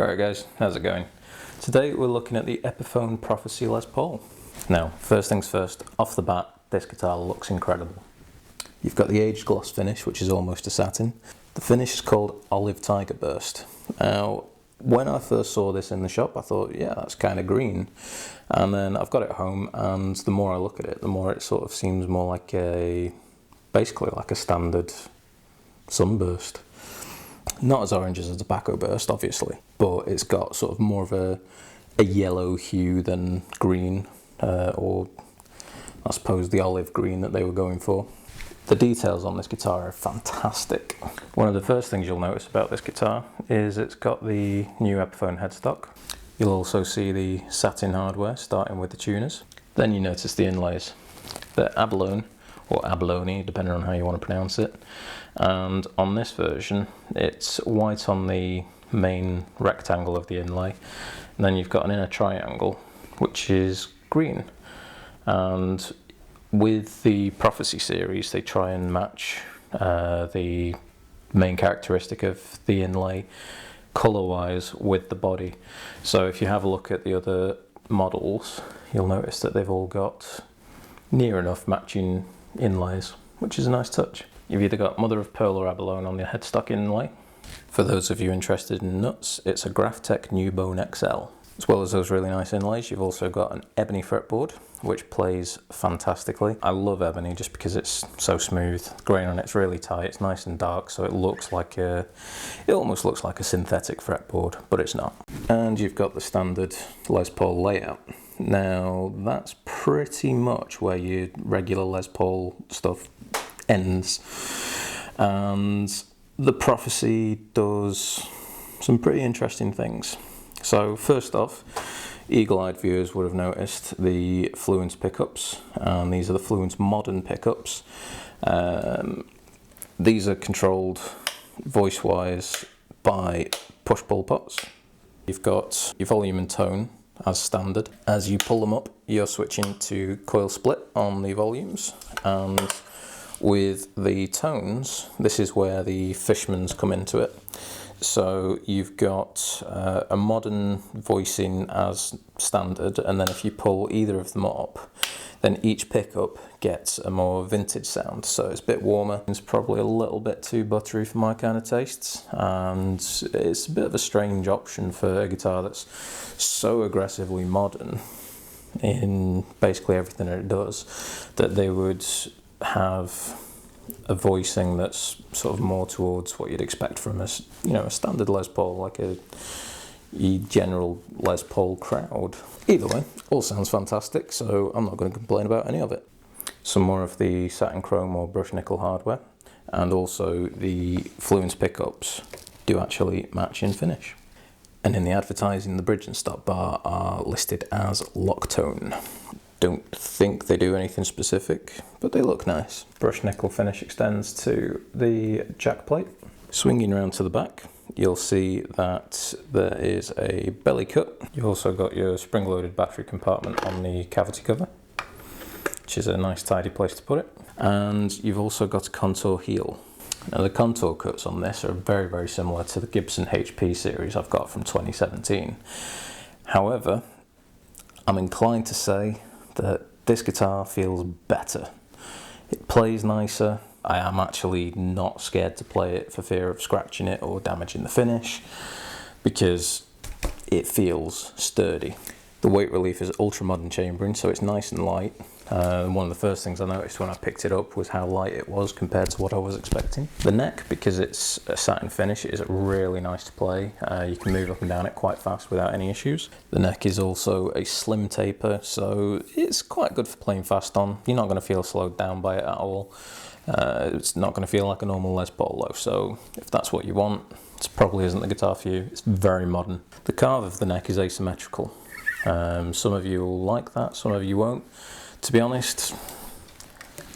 Alright guys, how's it going? Today we're looking at the Epiphone Prophecy Les Paul. Now, first things first, off the bat, this guitar looks incredible. You've got the aged gloss finish, which is almost a satin. The finish is called Olive Tiger Burst. Now, when I first saw this in the shop, I thought, yeah, that's kind of green. And then I've got it home, and the more I look at it, the more it sort of seems more like basically like a standard sunburst. Not as orange as a tobacco burst, obviously, but it's got sort of more of a yellow hue than green, or I suppose the olive green that they were going for. The details on this guitar are fantastic. One of the first things you'll notice about this guitar is it's got the new Epiphone headstock. You'll also see the satin hardware starting with the tuners. Then you notice the inlays. They're abalone, or abalone, depending on how you want to pronounce it. And on this version, it's white on the main rectangle of the inlay. And then you've got an inner triangle, which is green. And with the Prophecy series, they try and match the main characteristic of the inlay colour-wise with the body. So if you have a look at the other models, you'll notice that they've all got near enough matching inlays, which is a nice touch. You've either got mother of pearl or abalone on the headstock inlay. For those of you interested in nuts, it's a Graphtec New Bone XL. As well as those really nice inlays, you've also got an ebony fretboard, which plays fantastically. I love ebony just because it's so smooth. The grain on it's really tight, it's nice and dark, so it almost looks like a synthetic fretboard, but it's not. And you've got the standard Les Paul layout. Now, that's pretty much where your regular Les Paul stuff ends. And the Prophecy does some pretty interesting things. So first off, eagle-eyed viewers would have noticed the Fluence pickups, and these are the Fluence modern pickups. These are controlled voice-wise by push-pull pots. You've got your volume and tone as standard. As you pull them up, you're switching to coil split on the volumes, and with the tones, this is where the Fishmans come into it. So you've got a modern voicing as standard, and then if you pull either of them up, then each pickup gets a more vintage sound. So it's a bit warmer. It's probably a little bit too buttery for my kind of tastes, and it's a bit of a strange option for a guitar that's so aggressively modern in basically everything that it does, that they would have a voicing that's sort of more towards what you'd expect from a standard Les Paul, like a general Les Paul crowd. Either way, all sounds fantastic, so I'm not going to complain about any of it. Some more of the satin chrome or brushed nickel hardware, and also the Fluence pickups do actually match in finish. And in the advertising, the bridge and stop bar are listed as Locktone. Don't think they do anything specific, but they look nice. Brushed nickel finish extends to the jack plate. Swinging around to the back, you'll see that there is a belly cut. You've also got your spring-loaded battery compartment on the cavity cover, which is a nice tidy place to put it. And you've also got a contour heel. Now the contour cuts on this are very, very similar to the Gibson HP series I've got from 2017. However, I'm inclined to say that this guitar feels better. It plays nicer. I am actually not scared to play it for fear of scratching it or damaging the finish, because it feels sturdy. The weight relief is ultra modern chambering, so it's nice and light. One of the first things I noticed when I picked it up was how light it was compared to what I was expecting. The neck, because it's a satin finish, is really nice to play. You can move up and down it quite fast without any issues. The neck is also a slim taper, so it's quite good for playing fast on. You're not going to feel slowed down by it at all. It's not going to feel like a normal Les Paul though, so if that's what you want, this probably isn't the guitar for you. It's very modern. The carve of the neck is asymmetrical. Some of you will like that, some of you won't. To be honest,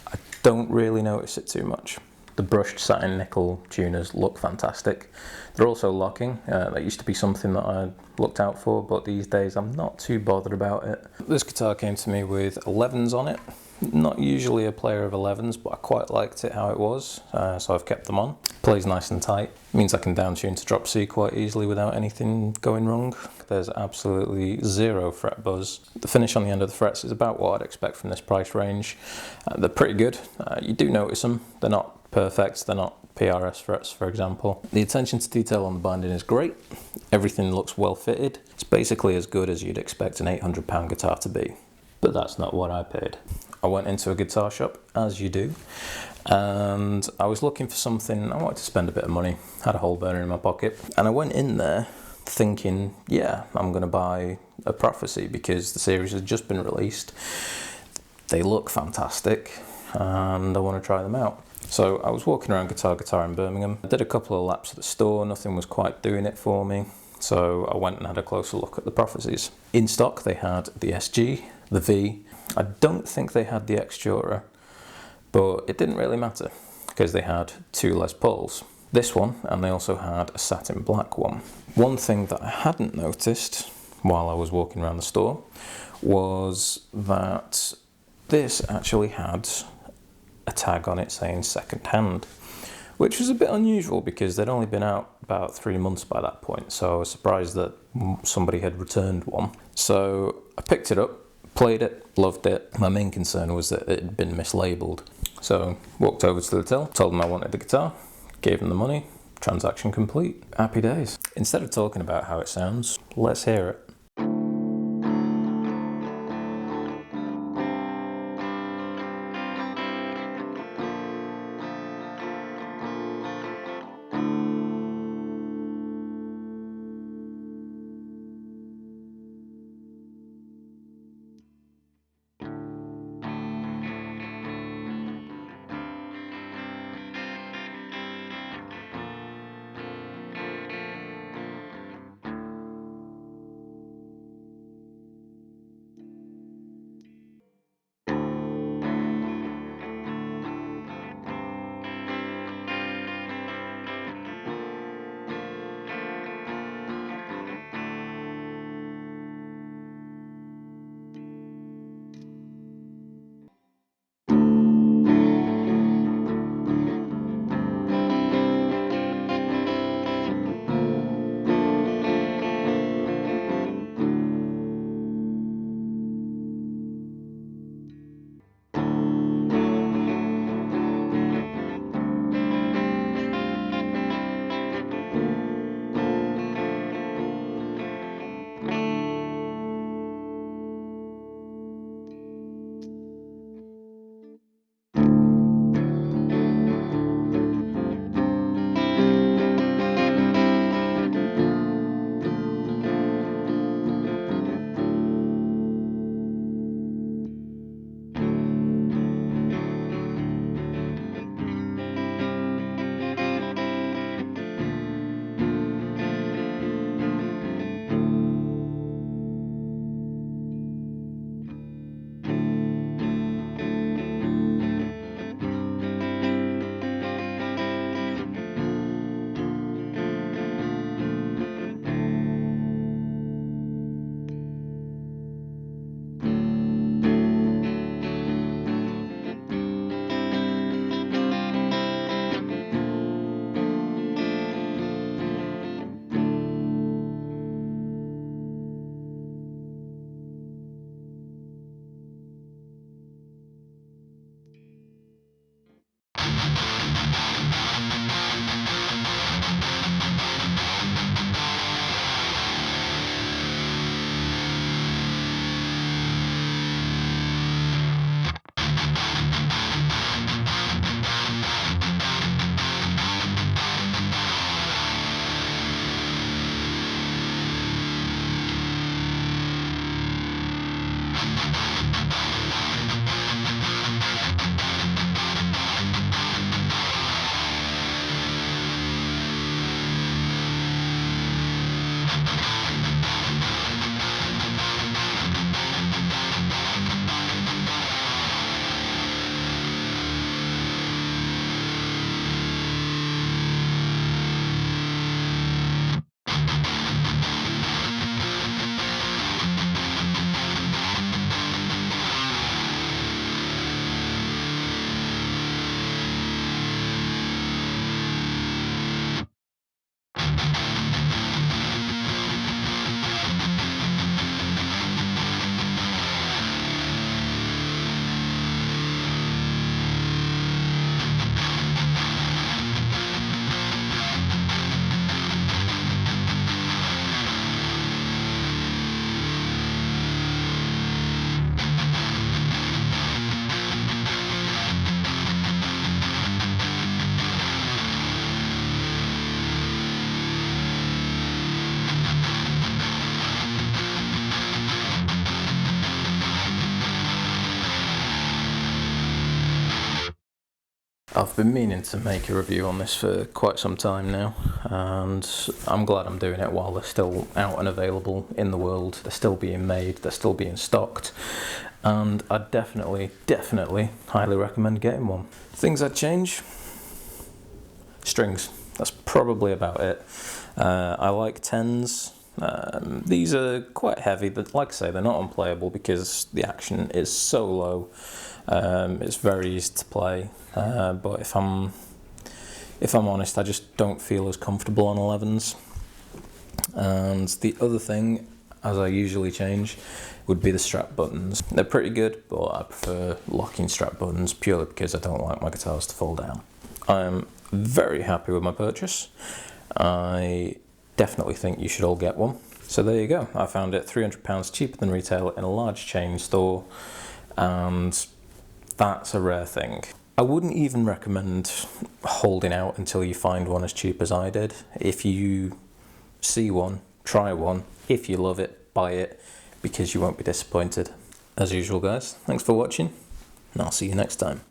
I don't really notice it too much. The brushed satin nickel tuners look fantastic. They're also locking. That used to be something that I looked out for, but these days I'm not too bothered about it. This guitar came to me with 11s on it. Not usually a player of 11s, but I quite liked it how it was, so I've kept them on. Plays nice and tight. Means I can down tune to drop C quite easily without anything going wrong. There's absolutely zero fret buzz. The finish on the end of the frets is about what I'd expect from this price range. They're pretty good. You do notice them. They're not perfect. They're not PRS frets, for example. The attention to detail on the binding is great. Everything looks well fitted. It's basically as good as you'd expect an £800 guitar to be. But that's not what I paid. I went into a guitar shop, as you do, and I was looking for something. I wanted to spend a bit of money, had a hole burner in my pocket, and I went in there thinking, yeah, I'm going to buy a Prophecy because the series has just been released. They look fantastic and I want to try them out. So I was walking around Guitar in Birmingham. I did a couple of laps at the store, nothing was quite doing it for me. So I went and had a closer look at the Prophecies. In stock they had the SG, the V. I don't think they had the X-Jura, but it didn't really matter because they had two Les Pauls. This one, and they also had a satin black one. One thing that I hadn't noticed while I was walking around the store was that this actually had a tag on it saying second hand, which was a bit unusual because they'd only been out about 3 months by that point, so I was surprised that somebody had returned one. So I picked it up, played it, loved it. My main concern was that it had been mislabeled. So walked over to the till, told them I wanted the guitar, gave them the money, transaction complete. Happy days. Instead of talking about how it sounds, let's hear it. I've been meaning to make a review on this for quite some time now, and I'm glad I'm doing it while they're still out and available in the world. They're still being made, they're still being stocked, and I definitely highly recommend getting one. Things I'd change: strings. That's probably about it. I like 10s. These are quite heavy, but like I say, they're not unplayable because the action is so low. It's very easy to play, but if I'm honest, I just don't feel as comfortable on 11s. And the other thing, as I usually change, would be the strap buttons. They're pretty good, but I prefer locking strap buttons purely because I don't like my guitars to fall down. I'm very happy with my purchase. I definitely think you should all get one. So there you go. I found it £300 cheaper than retail in a large chain store, and that's a rare thing. I wouldn't even recommend holding out until you find one as cheap as I did. If you see one, try one. If you love it, buy it, because you won't be disappointed. As usual, guys, thanks for watching, and I'll see you next time.